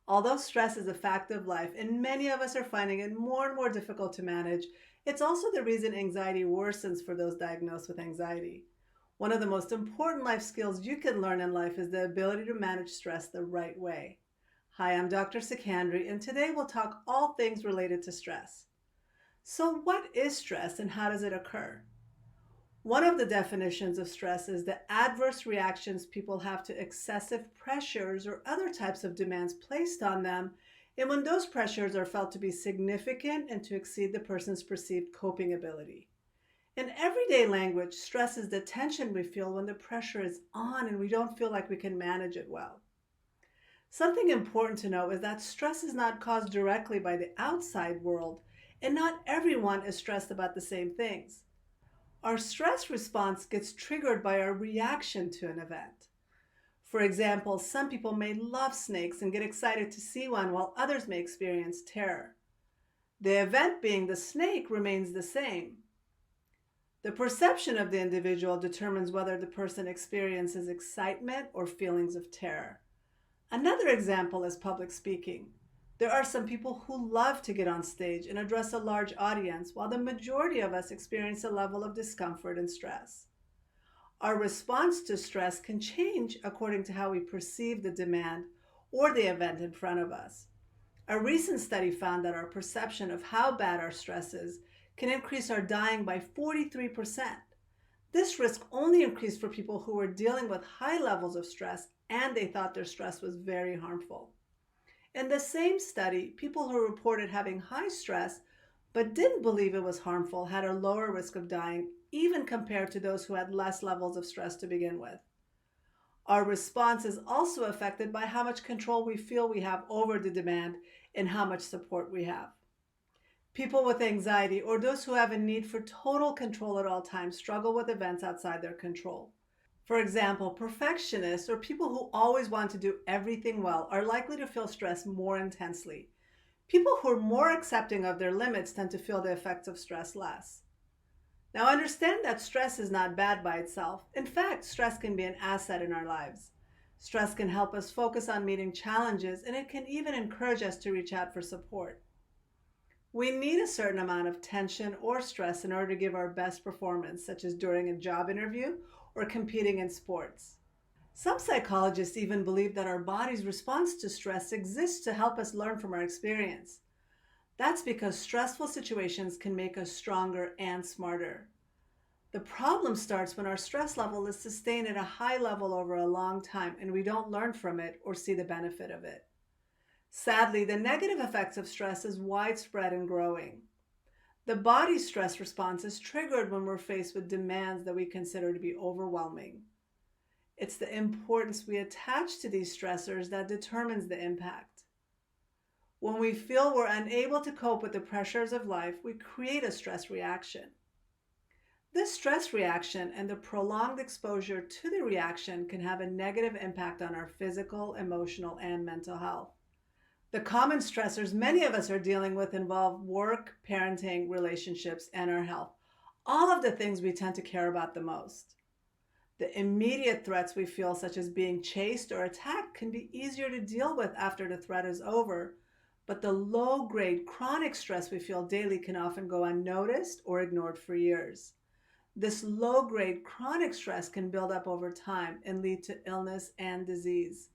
Although stress is a fact of life and many of us are finding it more and more difficult to manage, it's also the reason anxiety worsens for those diagnosed with anxiety. One of the most important life skills you can learn in life is the ability to manage stress the right way. Hi, I'm Dr. Sekandari, and today we'll talk all things related to stress. So, what is stress and how does it occur? One of the definitions of stress is the adverse reactions people have to excessive pressures or other types of demands placed on them, and when those pressures are felt to be significant and to exceed the person's perceived coping ability. In everyday language, stress is the tension we feel when the pressure is on and we don't feel like we can manage it well. Something important to know is that stress is not caused directly by the outside world, and not everyone is stressed about the same things. Our stress response gets triggered by our reaction to an event. For example, some people may love snakes and get excited to see one, while others may experience terror. The event being the snake remains the same. The perception of the individual determines whether the person experiences excitement or feelings of terror. Another example is public speaking. There are some people who love to get on stage and address a large audience, while the majority of us experience a level of discomfort and stress. Our response to stress can change according to how we perceive the demand or the event in front of us. A recent study found that our perception of how bad our stress is can increase our dying by 43%. This risk only increased for people who were dealing with high levels of stress and they thought their stress was very harmful. In the same study, people who reported having high stress but didn't believe it was harmful had a lower risk of dying, even compared to those who had less levels of stress to begin with. Our response is also affected by how much control we feel we have over the demand and how much support we have. People with anxiety or those who have a need for total control at all times struggle with events outside their control. For example, perfectionists or people who always want to do everything well are likely to feel stress more intensely. People who are more accepting of their limits tend to feel the effects of stress less. Now, understand that stress is not bad by itself. In fact, stress can be an asset in our lives. Stress can help us focus on meeting challenges, and it can even encourage us to reach out for support. We need a certain amount of tension or stress in order to give our best performance, such as during a job interview or competing in sports. Some psychologists even believe that our body's response to stress exists to help us learn from our experience. That's because stressful situations can make us stronger and smarter. The problem starts when our stress level is sustained at a high level over a long time and we don't learn from it or see the benefit of it. Sadly, the negative effects of stress is widespread and growing. The body's stress response is triggered when we're faced with demands that we consider to be overwhelming. It's the importance we attach to these stressors that determines the impact. When we feel we're unable to cope with the pressures of life, we create a stress reaction. This stress reaction and the prolonged exposure to the reaction can have a negative impact on our physical, emotional, and mental health. The common stressors many of us are dealing with involve work, parenting, relationships, and our health. All of the things we tend to care about the most. The immediate threats we feel, such as being chased or attacked, can be easier to deal with after the threat is over, but the low-grade chronic stress we feel daily can often go unnoticed or ignored for years. This low-grade chronic stress can build up over time and lead to illness and disease.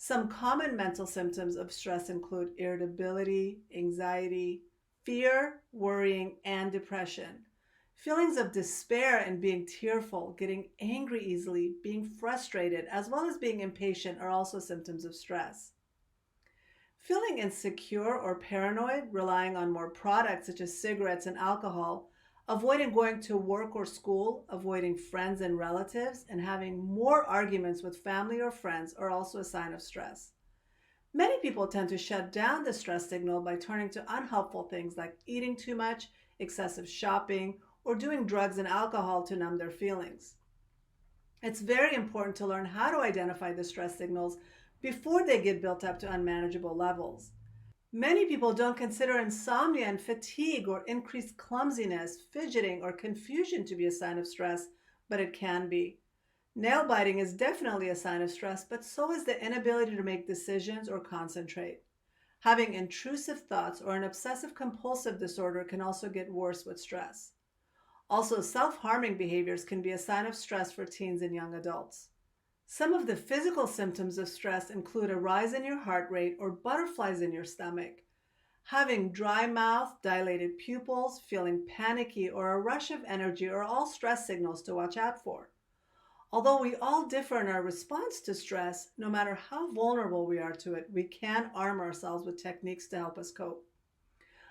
Some common mental symptoms of stress include irritability, anxiety, fear, worrying, and depression. Feelings of despair and being tearful, getting angry easily, being frustrated, as well as being impatient are also symptoms of stress. Feeling insecure or paranoid, relying on more products such as cigarettes and alcohol, avoiding going to work or school, avoiding friends and relatives, and having more arguments with family or friends are also a sign of stress. Many people tend to shut down the stress signal by turning to unhelpful things like eating too much, excessive shopping, or doing drugs and alcohol to numb their feelings. It's very important to learn how to identify the stress signals before they get built up to unmanageable levels. Many people don't consider insomnia and fatigue or increased clumsiness, fidgeting, or confusion to be a sign of stress, but it can be. Nail biting is definitely a sign of stress, but so is the inability to make decisions or concentrate. Having intrusive thoughts or an obsessive compulsive disorder can also get worse with stress. Also, self harming behaviors can be a sign of stress for teens and young adults. Some of the physical symptoms of stress include a rise in your heart rate or butterflies in your stomach. Having dry mouth, dilated pupils, feeling panicky, or a rush of energy are all stress signals to watch out for. Although we all differ in our response to stress, no matter how vulnerable we are to it, we can arm ourselves with techniques to help us cope.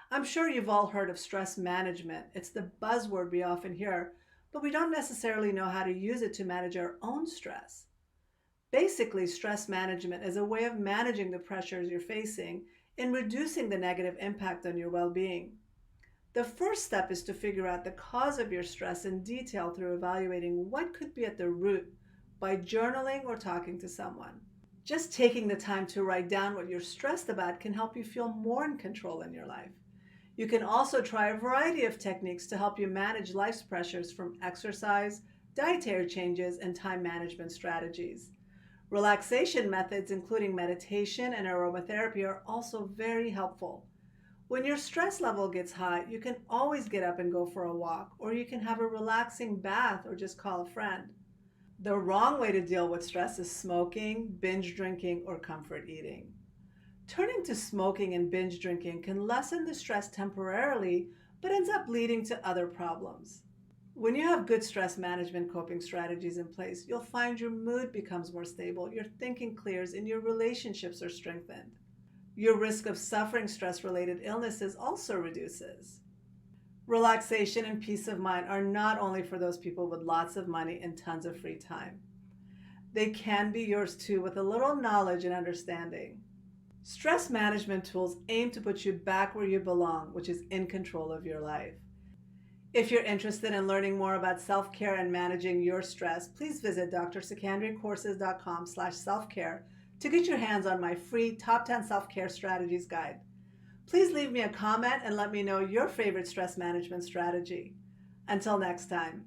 I'm sure you've all heard of stress management. It's the buzzword we often hear, but we don't necessarily know how to use it to manage our own stress. Basically, stress management is a way of managing the pressures you're facing and reducing the negative impact on your well being. The first step is to figure out the cause of your stress in detail through evaluating what could be at the root by journaling or talking to someone. Just taking the time to write down what you're stressed about can help you feel more in control in your life. You can also try a variety of techniques to help you manage life's pressures from exercise, dietary changes, and time management strategies. Relaxation methods, including meditation and aromatherapy, are also very helpful. When your stress level gets high, you can always get up and go for a walk, or you can have a relaxing bath or just call a friend. The wrong way to deal with stress is smoking, binge drinking, or comfort eating. Turning to smoking and binge drinking can lessen the stress temporarily, but ends up leading to other problems. When you have good stress management coping strategies in place, you'll find your mood becomes more stable, your thinking clears, and your relationships are strengthened. Your risk of suffering stress related illnesses also reduces. Relaxation and peace of mind are not only for those people with lots of money and tons of free time. They can be yours too with a little knowledge and understanding. Stress management tools aim to put you back where you belong, which is in control of your life. If you're interested in learning more about self-care and managing your stress, please visit drsekandarycourses.com/selfcare to get your hands on my free Top 10 Self-Care Strategies guide. Please leave me a comment and let me know your favorite stress management strategy. Until next time.